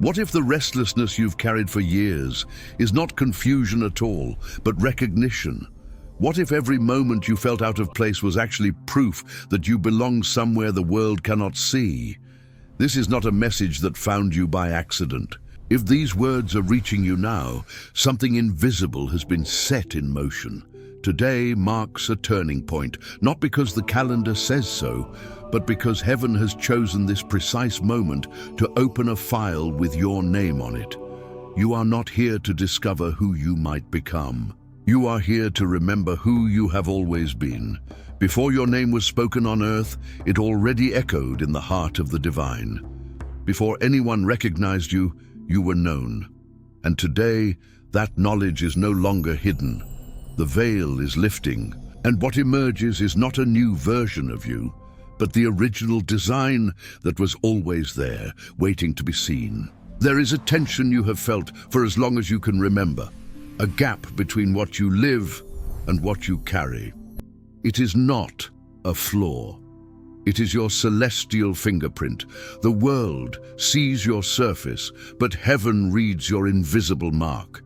What if the restlessness you've carried for years is not confusion at all, but recognition? What if every moment you felt out of place was actually proof that you belong somewhere the world cannot see? This is not a message that found you by accident. If these words are reaching you now, something invisible has been set in motion. Today marks a turning point, not because the calendar says so, but because heaven has chosen this precise moment to open a file with your name on it. You are not here to discover who you might become. You are here to remember who you have always been. Before your name was spoken on earth, it already echoed in the heart of the divine. Before anyone recognized you, you were known. And today, that knowledge is no longer hidden. The veil is lifting, and what emerges is not a new version of you, but the original design that was always there, waiting to be seen. There is a tension you have felt for as long as you can remember, a gap between what you live and what you carry. It is not a flaw. It is your celestial fingerprint. The world sees your surface, but heaven reads your invisible mark.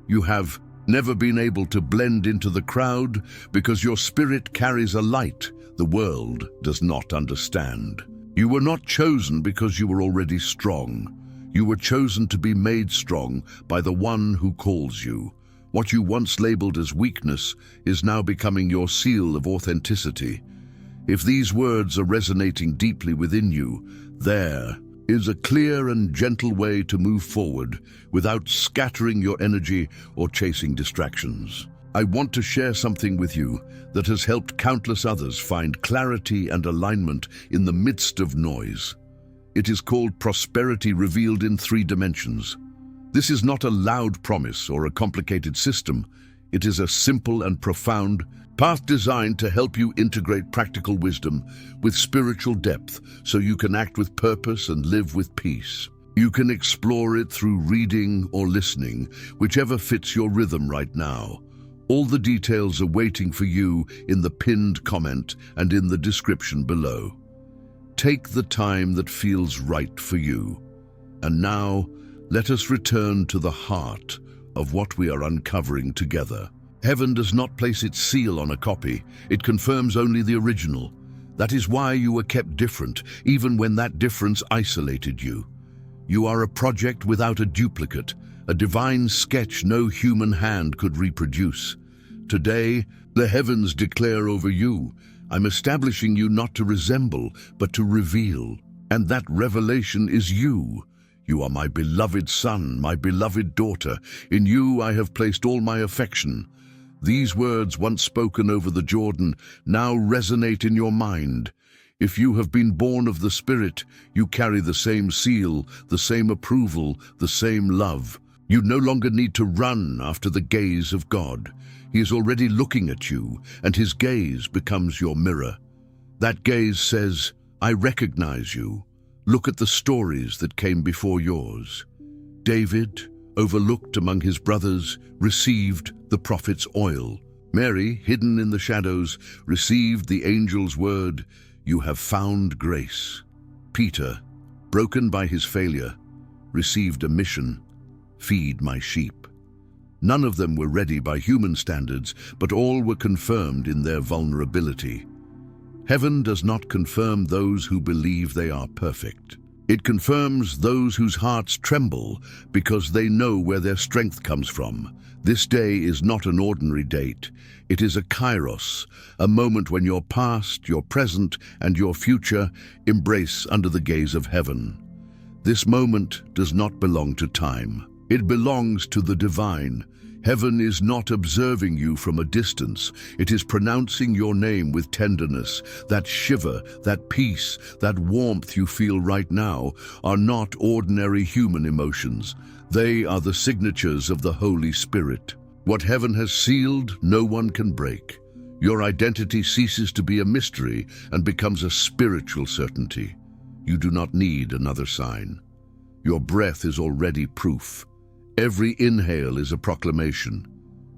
You have never been able to blend into the crowd because your spirit carries a light the world does not understand. You were not chosen because you were already strong. You were chosen to be made strong by the one who calls you. What you once labeled as weakness is now becoming your seal of authenticity. If these words are resonating deeply within you, there is a clear and gentle way to move forward without scattering your energy or chasing distractions. I want to share something with you that has helped countless others find clarity and alignment in the midst of noise. It is called prosperity revealed in 3 dimensions. This is not a loud promise or a complicated system. It is a simple and profound path designed to help you integrate practical wisdom with spiritual depth so you can act with purpose and live with peace. You can explore it through reading or listening, whichever fits your rhythm right now. All the details are waiting for you in the pinned comment and in the description below. Take the time that feels right for you. And now, let us return to the heart of what we are uncovering together. Heaven does not place its seal on a copy. It confirms only the original. That is why you were kept different, even when that difference isolated you. You are a project without a duplicate, a divine sketch no human hand could reproduce. Today, the heavens declare over you, I'm establishing you not to resemble, but to reveal. And that revelation is you. You are my beloved son, my beloved daughter. In you I have placed all my affection. These words, once spoken over the Jordan, now resonate in your mind. If you have been born of the Spirit, you carry the same seal, the same approval, the same love. You no longer need to run after the gaze of God. He is already looking at you, and his gaze becomes your mirror. That gaze says, I recognize you. Look at the stories that came before yours. David, overlooked among his brothers, received the prophet's oil. Mary, hidden in the shadows, received the angel's word, you have found grace. Peter, broken by his failure, received a mission, feed my sheep. None of them were ready by human standards, but all were confirmed in their vulnerability. Heaven does not confirm those who believe they are perfect. It confirms those whose hearts tremble because they know where their strength comes from. This day is not an ordinary date. It is a kairos, a moment when your past, your present, and your future embrace under the gaze of heaven. This moment does not belong to time. It belongs to the divine. Heaven is not observing you from a distance. It is pronouncing your name with tenderness. That shiver, that peace, that warmth you feel right now are not ordinary human emotions. They are the signatures of the Holy Spirit. What heaven has sealed, no one can break. Your identity ceases to be a mystery and becomes a spiritual certainty. You do not need another sign. Your breath is already proof. Every inhale is a proclamation.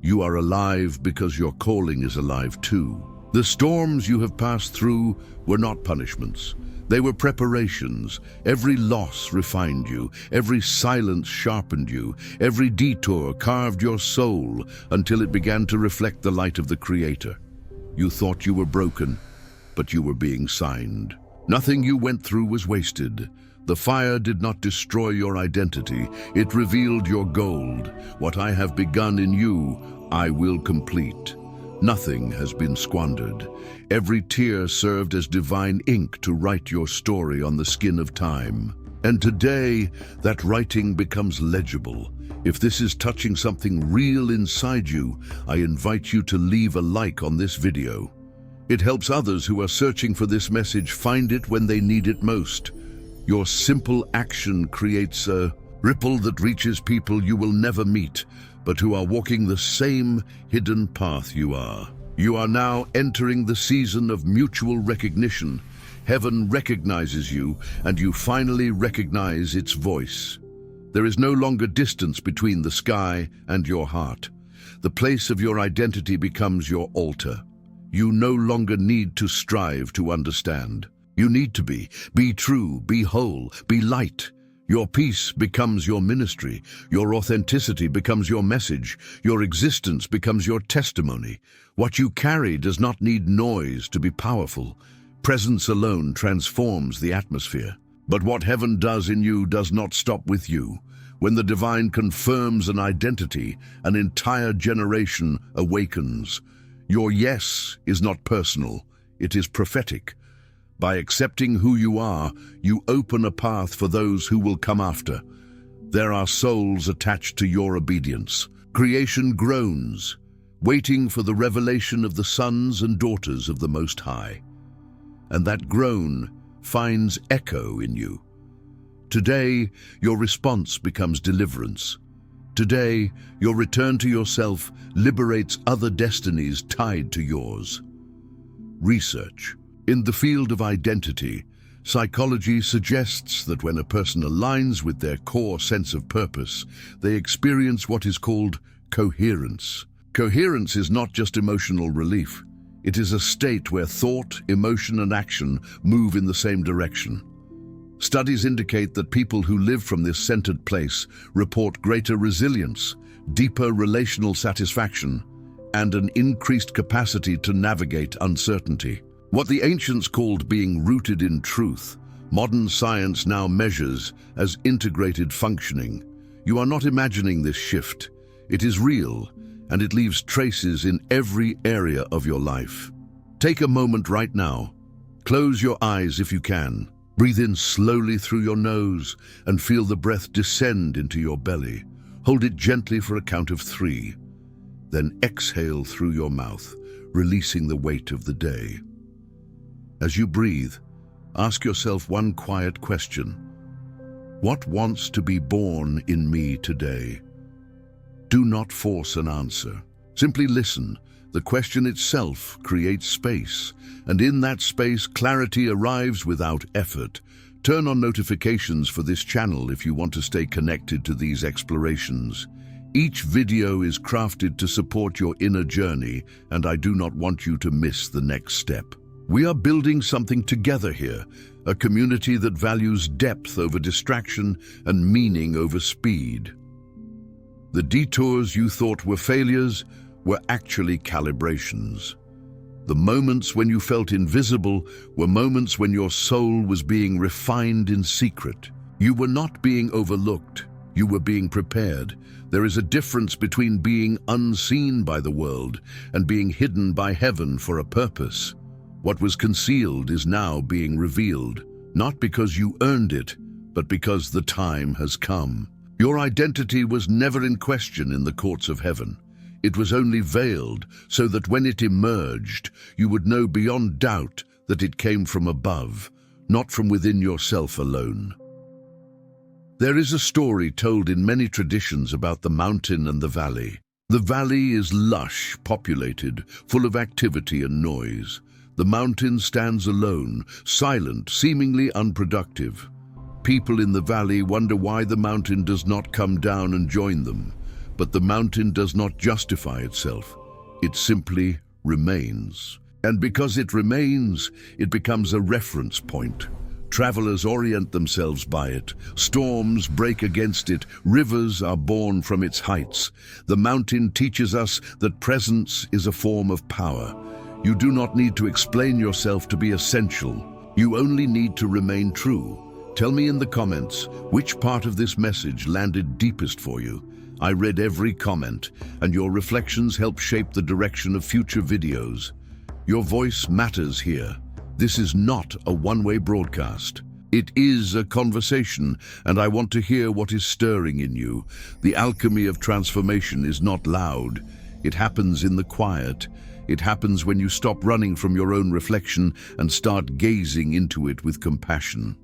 You are alive because your calling is alive too. The storms you have passed through were not punishments. They were preparations. Every loss refined you, every silence sharpened you, every detour carved your soul until it began to reflect the light of the Creator. You thought you were broken, but you were being signed. Nothing you went through was wasted. The fire did not destroy your identity. It revealed your gold. What I have begun in you, I will complete. Nothing has been squandered. Every tear served as divine ink to write your story on the skin of time. And today, that writing becomes legible. If this is touching something real inside you, I invite you to leave a like on this video. It helps others who are searching for this message find it when they need it most. Your simple action creates a ripple that reaches people you will never meet, but who are walking the same hidden path you are. You are now entering the season of mutual recognition. Heaven recognizes you, and you finally recognize its voice. There is no longer distance between the sky and your heart. The place of your identity becomes your altar. You no longer need to strive to understand. You need to be true, be whole, be light. Your peace becomes your ministry. Your authenticity becomes your message. Your existence becomes your testimony. What you carry does not need noise to be powerful. Presence alone transforms the atmosphere. But what heaven does in you does not stop with you. When the divine confirms an identity, an entire generation awakens. Your yes is not personal, it is prophetic. By accepting who you are, you open a path for those who will come after. There are souls attached to your obedience. Creation groans, waiting for the revelation of the sons and daughters of the Most High. And that groan finds echo in you. Today, your response becomes deliverance. Today, your return to yourself liberates other destinies tied to yours. Research. In the field of identity, psychology suggests that when a person aligns with their core sense of purpose, they experience what is called coherence. Coherence is not just emotional relief. It is a state where thought, emotion, and action move in the same direction. Studies indicate that people who live from this centered place report greater resilience, deeper relational satisfaction, and an increased capacity to navigate uncertainty. What the ancients called being rooted in truth, modern science now measures as integrated functioning. You are not imagining this shift. It is real, and it leaves traces in every area of your life. Take a moment right now. Close your eyes if you can. Breathe in slowly through your nose and feel the breath descend into your belly. Hold it gently for a count of 3. Then exhale through your mouth, releasing the weight of the day. As you breathe, ask yourself one quiet question. What wants to be born in me today? Do not force an answer. Simply listen. The question itself creates space, and in that space, clarity arrives without effort. Turn on notifications for this channel if you want to stay connected to these explorations. Each video is crafted to support your inner journey, and I do not want you to miss the next step. We are building something together here, a community that values depth over distraction and meaning over speed. The detours you thought were failures were actually calibrations. The moments when you felt invisible were moments when your soul was being refined in secret. You were not being overlooked, you were being prepared. There is a difference between being unseen by the world and being hidden by heaven for a purpose. What was concealed is now being revealed, not because you earned it, but because the time has come. Your identity was never in question in the courts of heaven. It was only veiled so that when it emerged, you would know beyond doubt that it came from above, not from within yourself alone. There is a story told in many traditions about the mountain and the valley. The valley is lush, populated, full of activity and noise. The mountain stands alone, silent, seemingly unproductive. People in the valley wonder why the mountain does not come down and join them. But the mountain does not justify itself. It simply remains. And because it remains, it becomes a reference point. Travelers orient themselves by it. Storms break against it. Rivers are born from its heights. The mountain teaches us that presence is a form of power. You do not need to explain yourself to be essential. You only need to remain true. Tell me in the comments which part of this message landed deepest for you. I read every comment, and your reflections help shape the direction of future videos. Your voice matters here. This is not a one-way broadcast. It is a conversation, and I want to hear what is stirring in you. The alchemy of transformation is not loud. It happens in the quiet. It happens when you stop running from your own reflection and start gazing into it with compassion.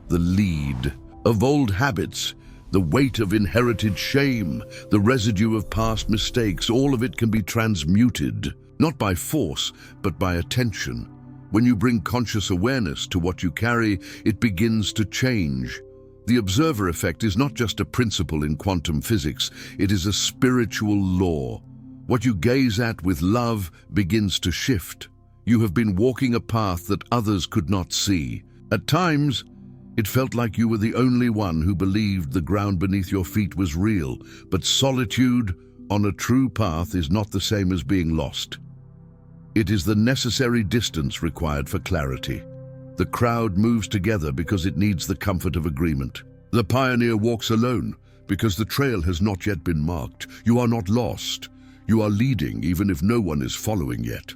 The lead of old habits, the weight of inherited shame, the residue of past mistakes, all of it can be transmuted, not by force, but by attention. When you bring conscious awareness to what you carry, it begins to change. The observer effect is not just a principle in quantum physics, it is a spiritual law. What you gaze at with love begins to shift. You have been walking a path that others could not see. At times, it felt like you were the only one who believed the ground beneath your feet was real, but solitude on a true path is not the same as being lost. It is the necessary distance required for clarity. The crowd moves together because it needs the comfort of agreement. The pioneer walks alone because the trail has not yet been marked. You are not lost. You are leading even if no one is following yet.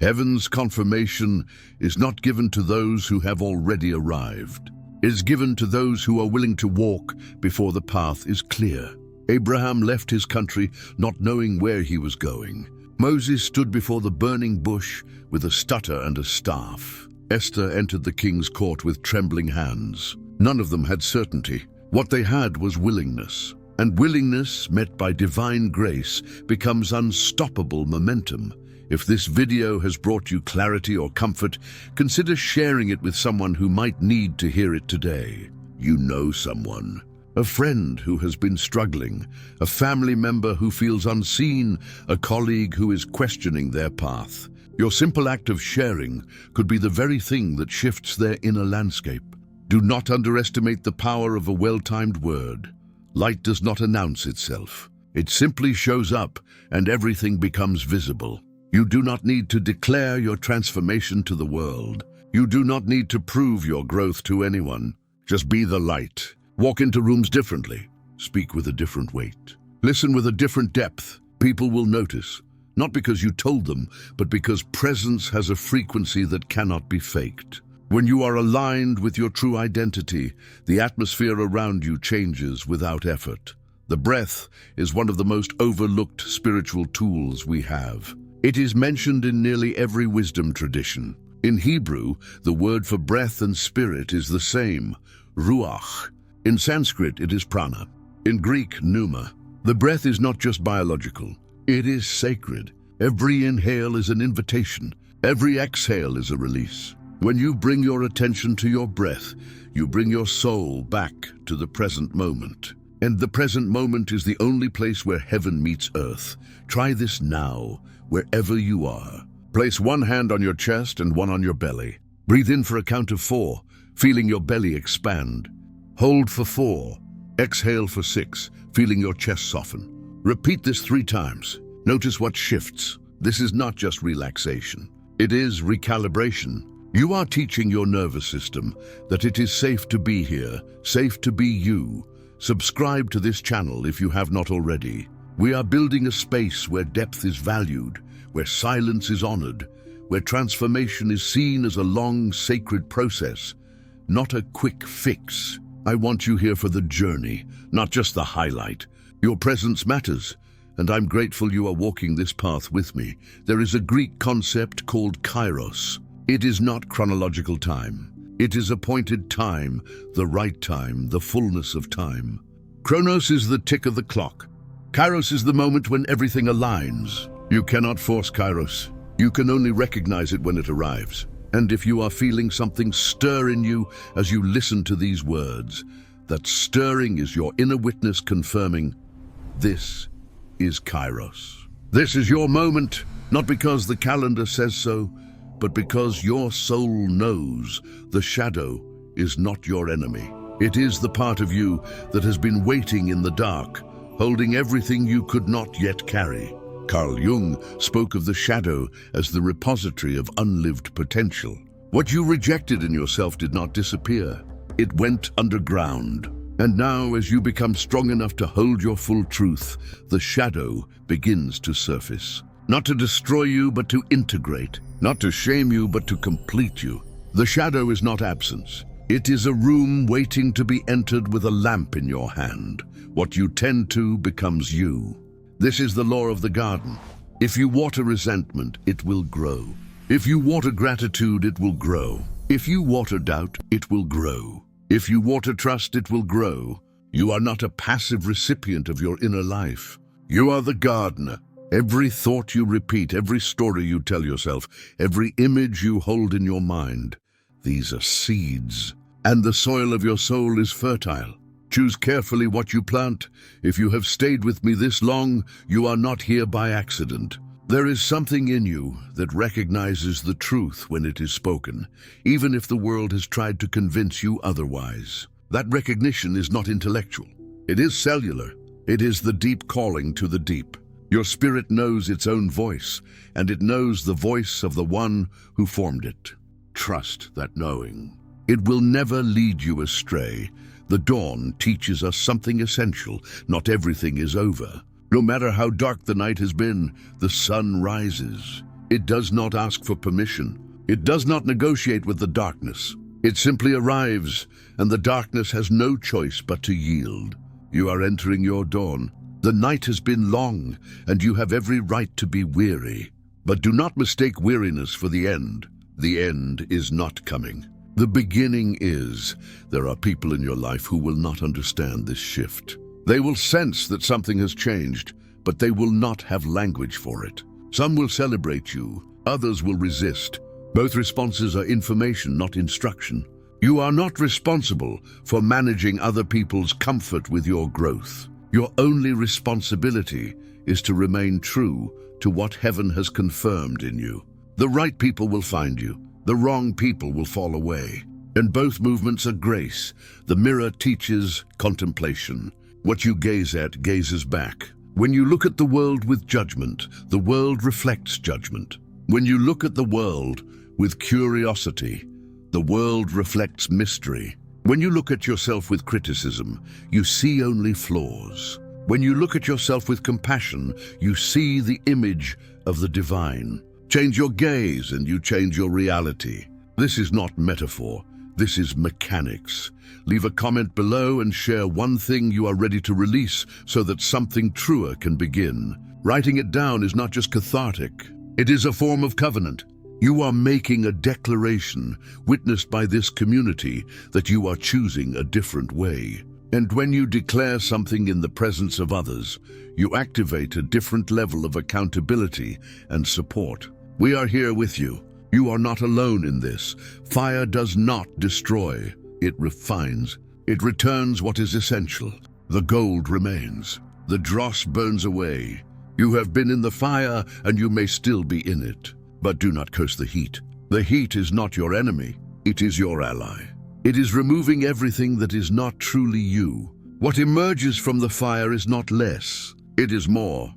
Heaven's confirmation is not given to those who have already arrived. It is given to those who are willing to walk before the path is clear. Abraham left his country not knowing where he was going. Moses stood before the burning bush with a stutter and a staff. Esther entered the king's court with trembling hands. None of them had certainty. What they had was willingness. And willingness, met by divine grace, becomes unstoppable momentum. If this video has brought you clarity or comfort, consider sharing it with someone who might need to hear it today. You know someone. A friend who has been struggling, a family member who feels unseen, a colleague who is questioning their path. Your simple act of sharing could be the very thing that shifts their inner landscape. Do not underestimate the power of a well-timed word. Light does not announce itself. It simply shows up and everything becomes visible. You do not need to declare your transformation to the world. You do not need to prove your growth to anyone. Just be the light. Walk into rooms differently. Speak with a different weight. Listen with a different depth. People will notice, not because you told them, but because presence has a frequency that cannot be faked. When you are aligned with your true identity, the atmosphere around you changes without effort. The breath is one of the most overlooked spiritual tools we have. It is mentioned in nearly every wisdom tradition. In Hebrew, the word for breath and spirit is the same, ruach. In Sanskrit, it is prana. In Greek, pneuma. The breath is not just biological. It is sacred. Every inhale is an invitation. Every exhale is a release. When you bring your attention to your breath, you bring your soul back to the present moment. And the present moment is the only place where heaven meets earth. Try this now, wherever you are. Place one hand on your chest and one on your belly. Breathe in for a count of 4, feeling your belly expand. Hold for 4. Exhale for 6, feeling your chest soften. Repeat this 3 times. Notice what shifts. This is not just relaxation. It is recalibration. You are teaching your nervous system that it is safe to be here, safe to be you. Subscribe to this channel if you have not already. We are building a space where depth is valued, where silence is honored, where transformation is seen as a long, sacred process, not a quick fix. I want you here for the journey, not just the highlight. Your presence matters, and I'm grateful you are walking this path with me. There is a Greek concept called kairos. It is not chronological time. It is appointed time, the right time, the fullness of time. Chronos is the tick of the clock. Kairos is the moment when everything aligns. You cannot force kairos. You can only recognize it when it arrives. And if you are feeling something stir in you as you listen to these words, that stirring is your inner witness confirming, this is Kairos. This is your moment, not because the calendar says so, but because your soul knows the shadow is not your enemy. It is the part of you that has been waiting in the dark, holding everything you could not yet carry. Carl Jung spoke of the shadow as the repository of unlived potential. What you rejected in yourself did not disappear. It went underground. And now, as you become strong enough to hold your full truth, the shadow begins to surface. Not to destroy you, but to integrate. Not to shame you, but to complete you. The shadow is not absence. It is a room waiting to be entered with a lamp in your hand. What you tend to becomes you. This is the law of the garden. If you water resentment, it will grow. If you water gratitude, it will grow. If you water doubt, it will grow. If you water trust, it will grow. You are not a passive recipient of your inner life. You are the gardener. Every thought you repeat, every story you tell yourself, every image you hold in your mind, these are seeds, and the soil of your soul is fertile. Choose carefully what you plant. If you have stayed with me this long, you are not here by accident. There is something in you that recognizes the truth when it is spoken, even if the world has tried to convince you otherwise. That recognition is not intellectual. It is cellular. It is the deep calling to the deep. Your spirit knows its own voice, and it knows the voice of the one who formed it. Trust that knowing. It will never lead you astray. The dawn teaches us something essential. Not everything is over. No matter how dark the night has been, the sun rises. It does not ask for permission. It does not negotiate with the darkness. It simply arrives, and the darkness has no choice but to yield. You are entering your dawn. The night has been long, and you have every right to be weary. But do not mistake weariness for the end. The end is not coming. The beginning is. There are people in your life who will not understand this shift. They will sense that something has changed, but they will not have language for it. Some will celebrate you, others will resist. Both responses are information, not instruction. You are not responsible for managing other people's comfort with your growth. Your only responsibility is to remain true to what heaven has confirmed in you. The right people will find you. The wrong people will fall away. And both movements are grace. The mirror teaches contemplation. What you gaze at gazes back. When you look at the world with judgment, the world reflects judgment. When you look at the world with curiosity, the world reflects mystery. When you look at yourself with criticism, you see only flaws. When you look at yourself with compassion, you see the image of the divine. Change your gaze and you change your reality. This is not metaphor. This is mechanics. Leave a comment below and share one thing you are ready to release so that something truer can begin. Writing it down is not just cathartic. It is a form of covenant. You are making a declaration, witnessed by this community, that you are choosing a different way. And when you declare something in the presence of others, you activate a different level of accountability and support. We are here with you. You are not alone in this. Fire does not destroy. It refines. It returns what is essential. The gold remains. The dross burns away. You have been in the fire and you may still be in it. But do not curse the heat. The heat is not your enemy. It is your ally. It is removing everything that is not truly you. What emerges from the fire is not less. It is more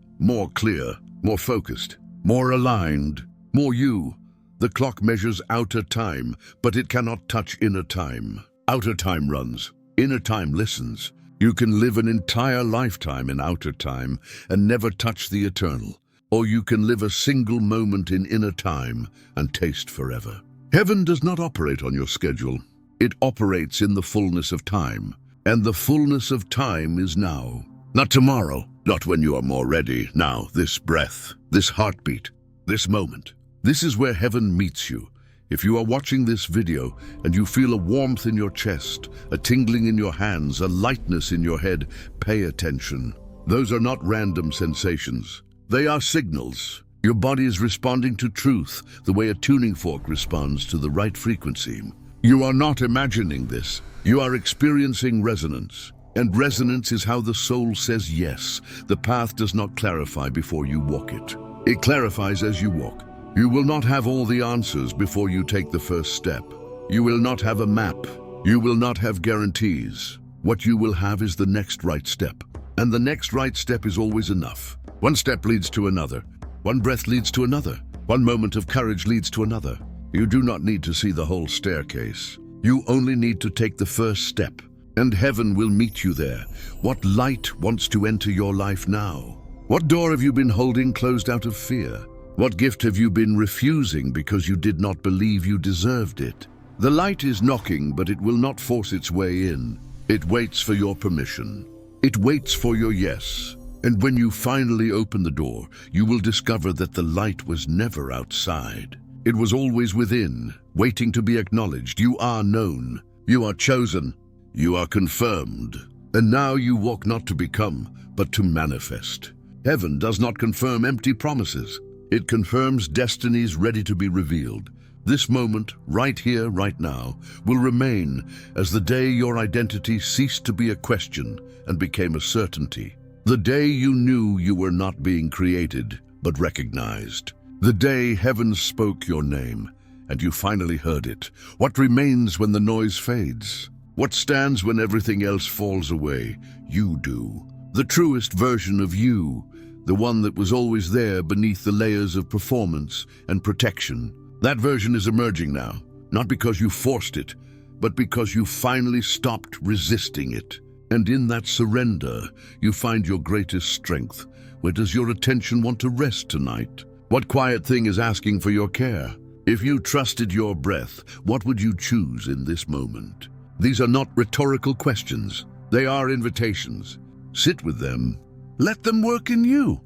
clear, more focused, more aligned, more you. The clock measures outer time, but it cannot touch inner time. Outer time runs. Inner time listens. You can live an entire lifetime in outer time and never touch the eternal. Or you can live a single moment in inner time and taste forever. Heaven does not operate on your schedule. It operates in the fullness of time. And the fullness of time is now. Not tomorrow, not when you are more ready. Now, this breath, this heartbeat, this moment. This is where heaven meets you. If you are watching this video and you feel a warmth in your chest, a tingling in your hands, a lightness in your head, pay attention. Those are not random sensations. They are signals. Your body is responding to truth the way a tuning fork responds to the right frequency. You are not imagining this. You are experiencing resonance. And resonance is how the soul says yes. The path does not clarify before you walk it. It clarifies as you walk. You will not have all the answers before you take the first step. You will not have a map. You will not have guarantees. What you will have is the next right step. And the next right step is always enough. One step leads to another. One breath leads to another. One moment of courage leads to another. You do not need to see the whole staircase. You only need to take the first step, and heaven will meet you there. What light wants to enter your life now? What door have you been holding closed out of fear? What gift have you been refusing because you did not believe you deserved it? The light is knocking, but it will not force its way in. It waits for your permission. It waits for your yes. And when you finally open the door, you will discover that the light was never outside. It was always within, waiting to be acknowledged. You are known. You are chosen. You are confirmed. And now you walk not to become, but to manifest. Heaven does not confirm empty promises. It confirms destinies ready to be revealed. This moment, right here, right now, will remain as the day your identity ceased to be a question and became a certainty. The day you knew you were not being created, but recognized. The day heaven spoke your name, and you finally heard it. What remains when the noise fades? What stands when everything else falls away? You do. The truest version of you, the one that was always there beneath the layers of performance and protection. That version is emerging now, not because you forced it, but because you finally stopped resisting it. And in that surrender, you find your greatest strength. Where does your attention want to rest tonight? What quiet thing is asking for your care? If you trusted your breath, what would you choose in this moment? These are not rhetorical questions. They are invitations. Sit with them. Let them work in you.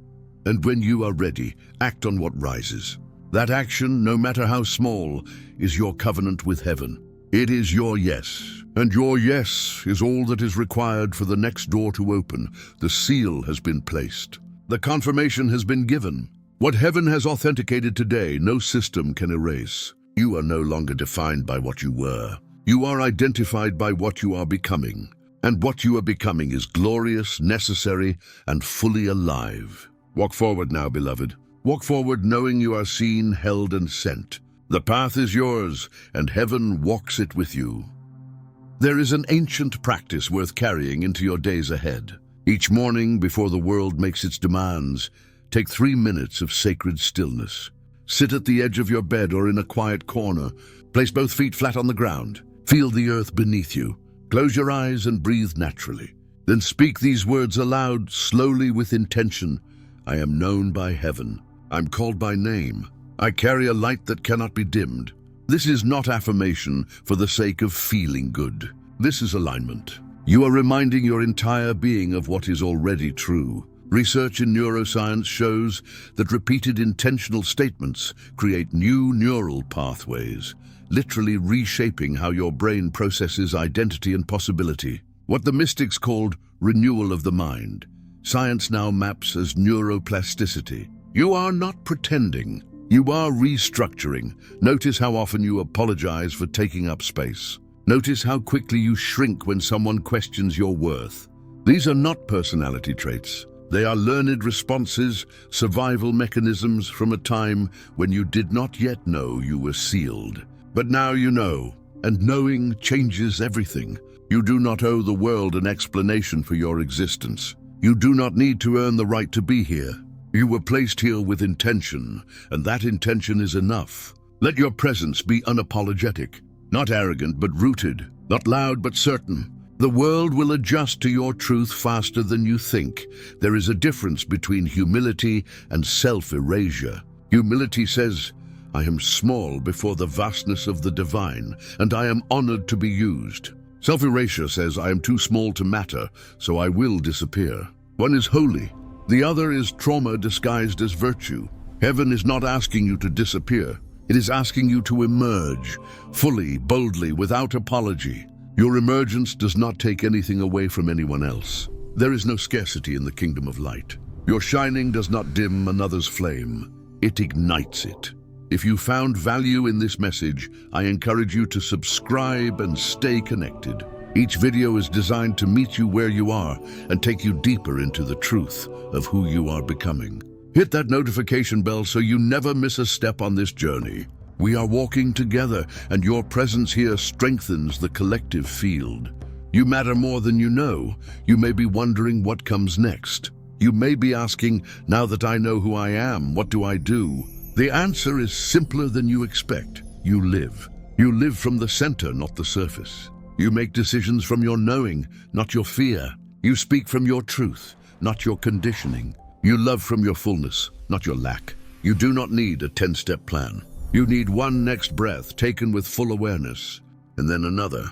And when you are ready, act on what rises. That action, no matter how small, is your covenant with heaven. It is your yes. And your yes is all that is required for the next door to open. The seal has been placed. The confirmation has been given. What heaven has authenticated today, no system can erase. You are no longer defined by what you were. You are identified by what you are becoming. And what you are becoming is glorious, necessary, and fully alive. Walk forward now, beloved. Walk forward knowing you are seen, held, and sent. The path is yours, and heaven walks it with you. There is an ancient practice worth carrying into your days ahead. Each morning, before the world makes its demands, take 3 minutes of sacred stillness. Sit at the edge of your bed or in a quiet corner. Place both feet flat on the ground. Feel the earth beneath you. Close your eyes and breathe naturally. Then speak these words aloud, slowly with intention. I am known by heaven. I'm called by name. I carry a light that cannot be dimmed. This is not affirmation for the sake of feeling good. This is alignment. You are reminding your entire being of what is already true. Research in neuroscience shows that repeated intentional statements create new neural pathways, literally reshaping how your brain processes identity and possibility. What the mystics called renewal of the mind, science now maps as neuroplasticity. You are not pretending. You are restructuring. Notice how often you apologize for taking up space. Notice how quickly you shrink when someone questions your worth. These are not personality traits. They are learned responses, survival mechanisms from a time when you did not yet know you were sealed. But now you know, and knowing changes everything. You do not owe the world an explanation for your existence. You do not need to earn the right to be here. You were placed here with intention, and that intention is enough. Let your presence be unapologetic, not arrogant but rooted, not loud but certain. The world will adjust to your truth faster than you think. There is a difference between humility and self-erasure. Humility says, I am small before the vastness of the divine, and I am honored to be used. Self-erasure says, I am too small to matter, so I will disappear. One is holy. The other is trauma disguised as virtue. Heaven is not asking you to disappear. It is asking you to emerge, fully, boldly, without apology. Your emergence does not take anything away from anyone else. There is no scarcity in the kingdom of light. Your shining does not dim another's flame. It ignites it. If you found value in this message, I encourage you to subscribe and stay connected. Each video is designed to meet you where you are and take you deeper into the truth of who you are becoming. Hit that notification bell so you never miss a step on this journey. We are walking together, and your presence here strengthens the collective field. You matter more than you know. You may be wondering what comes next. You may be asking, now that I know who I am, what do I do? The answer is simpler than you expect. You live. You live from the center, not the surface. You make decisions from your knowing, not your fear. You speak from your truth, not your conditioning. You love from your fullness, not your lack. You do not need a 10-step plan. You need one next breath taken with full awareness, and then another,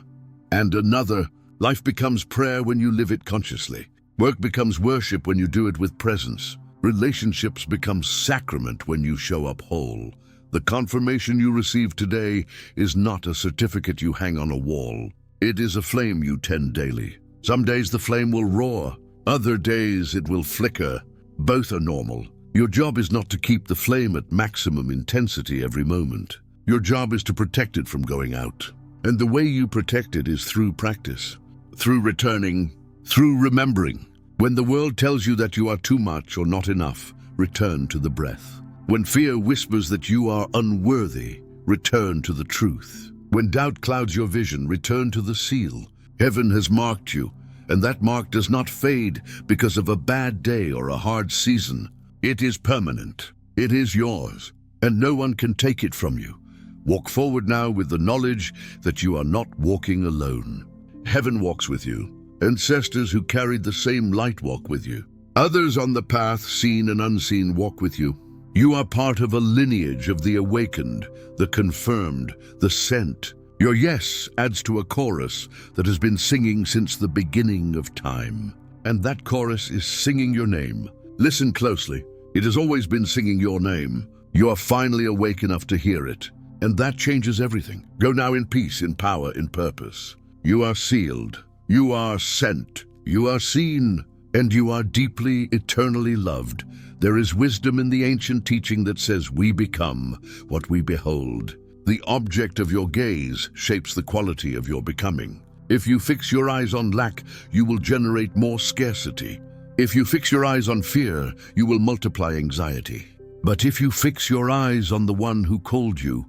and another. Life becomes prayer when you live it consciously. Work becomes worship when you do it with presence. Relationships become sacrament when you show up whole. The confirmation you receive today is not a certificate you hang on a wall. It is a flame you tend daily. Some days the flame will roar, other days it will flicker. Both are normal. Your job is not to keep the flame at maximum intensity every moment. Your job is to protect it from going out. And the way you protect it is through practice, through returning, through remembering. When the world tells you that you are too much or not enough, return to the breath. When fear whispers that you are unworthy, return to the truth. When doubt clouds your vision, return to the seal. Heaven has marked you, and that mark does not fade because of a bad day or a hard season. It is permanent. It is yours, and no one can take it from you. Walk forward now with the knowledge that you are not walking alone. Heaven walks with you. Ancestors who carried the same light walk with you. Others on the path, seen and unseen, walk with you. You are part of a lineage of the awakened, the confirmed, the sent. Your yes adds to a chorus that has been singing since the beginning of time. And that chorus is singing your name. Listen closely. It has always been singing your name. You are finally awake enough to hear it. And that changes everything. Go now in peace, in power, in purpose. You are sealed. You are sent. You are seen. And you are deeply, eternally loved. There is wisdom in the ancient teaching that says we become what we behold. The object of your gaze shapes the quality of your becoming. If you fix your eyes on lack, you will generate more scarcity. If you fix your eyes on fear, you will multiply anxiety. But if you fix your eyes on the one who called you,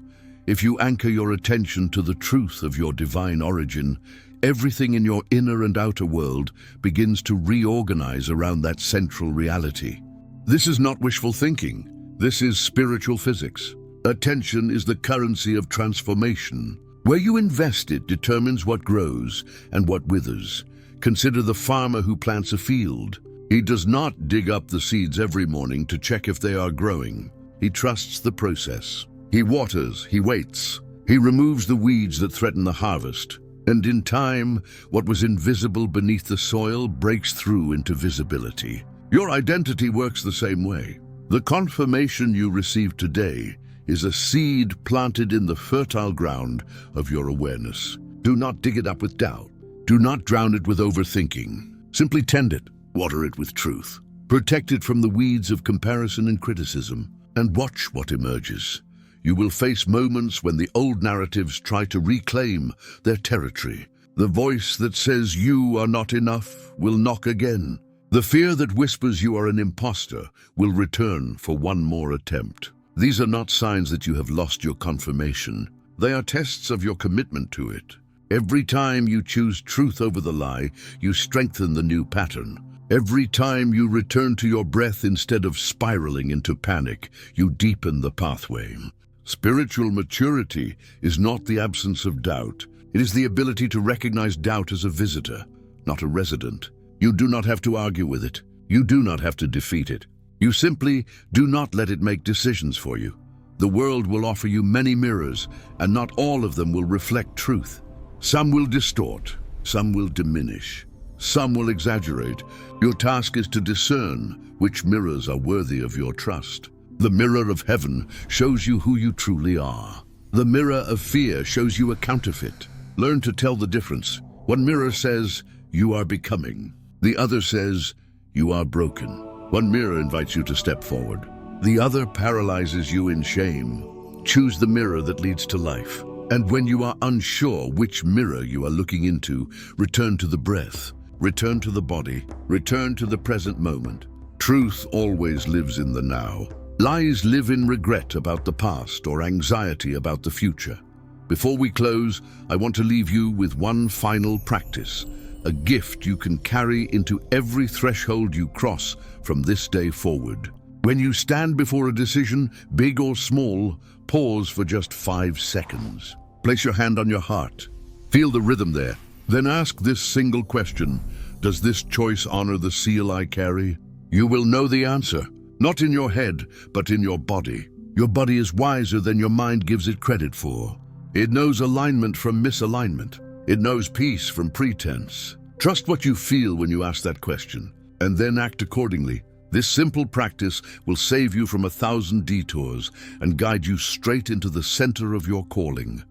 if you anchor your attention to the truth of your divine origin, everything in your inner and outer world begins to reorganize around that central reality. This is not wishful thinking. This is spiritual physics. Attention is the currency of transformation. Where you invest it determines what grows and what withers. Consider the farmer who plants a field. He does not dig up the seeds every morning to check if they are growing. He trusts the process. He waters, he waits. He removes the weeds that threaten the harvest. And in time, what was invisible beneath the soil breaks through into visibility. Your identity works the same way. The confirmation you receive today is a seed planted in the fertile ground of your awareness. Do not dig it up with doubt. Do not drown it with overthinking. Simply tend it, water it with truth. Protect it from the weeds of comparison and criticism, and watch what emerges. You will face moments when the old narratives try to reclaim their territory. The voice that says you are not enough will knock again. The fear that whispers you are an imposter will return for one more attempt. These are not signs that you have lost your confirmation. They are tests of your commitment to it. Every time you choose truth over the lie, you strengthen the new pattern. Every time you return to your breath instead of spiraling into panic, you deepen the pathway. Spiritual maturity is not the absence of doubt. It is the ability to recognize doubt as a visitor, not a resident. You do not have to argue with it. You do not have to defeat it. You simply do not let it make decisions for you. The world will offer you many mirrors, and not all of them will reflect truth. Some will distort, some will diminish, some will exaggerate. Your task is to discern which mirrors are worthy of your trust. The mirror of heaven shows you who you truly are. The mirror of fear shows you a counterfeit. Learn to tell the difference. One mirror says, you are becoming. The other says, you are broken. One mirror invites you to step forward. The other paralyzes you in shame. Choose the mirror that leads to life. And when you are unsure which mirror you are looking into, return to the breath, return to the body, return to the present moment. Truth always lives in the now. Lies live in regret about the past or anxiety about the future. Before we close, I want to leave you with one final practice, a gift you can carry into every threshold you cross from this day forward. When you stand before a decision, big or small, pause for just 5 seconds. Place your hand on your heart. Feel the rhythm there. Then ask this single question: does this choice honor the seal I carry? You will know the answer, not in your head, but in your body. Your body is wiser than your mind gives it credit for. It knows alignment from misalignment. It knows peace from pretense. Trust what you feel when you ask that question, and then act accordingly. This simple practice will save you from 1,000 detours and guide you straight into the center of your calling.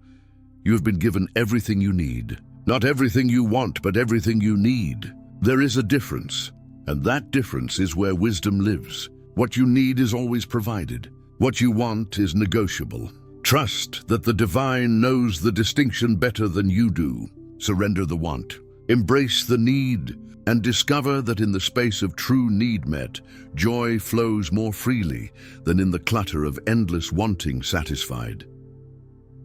You have been given everything you need. Not everything you want, but everything you need. There is a difference, and that difference is where wisdom lives. What you need is always provided. What you want is negotiable. Trust that the divine knows the distinction better than you do. Surrender the want. Embrace the need, and discover that in the space of true need met, joy flows more freely than in the clutter of endless wanting satisfied.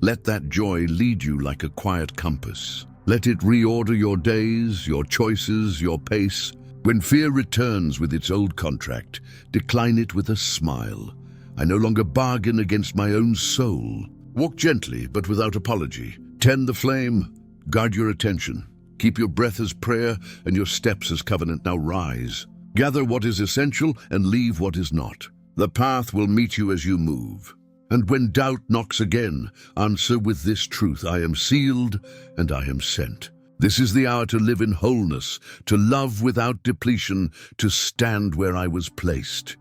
Let that joy lead you like a quiet compass. Let it reorder your days, your choices, your pace. When fear returns with its old contract, decline it with a smile. I no longer bargain against my own soul. Walk gently, but without apology. Tend the flame. Guard your attention. Keep your breath as prayer and your steps as covenant. Now rise. Gather what is essential and leave what is not. The path will meet you as you move. And when doubt knocks again, answer with this truth: I am sealed and I am sent. This is the hour to live in wholeness, to love without depletion, to stand where I was placed.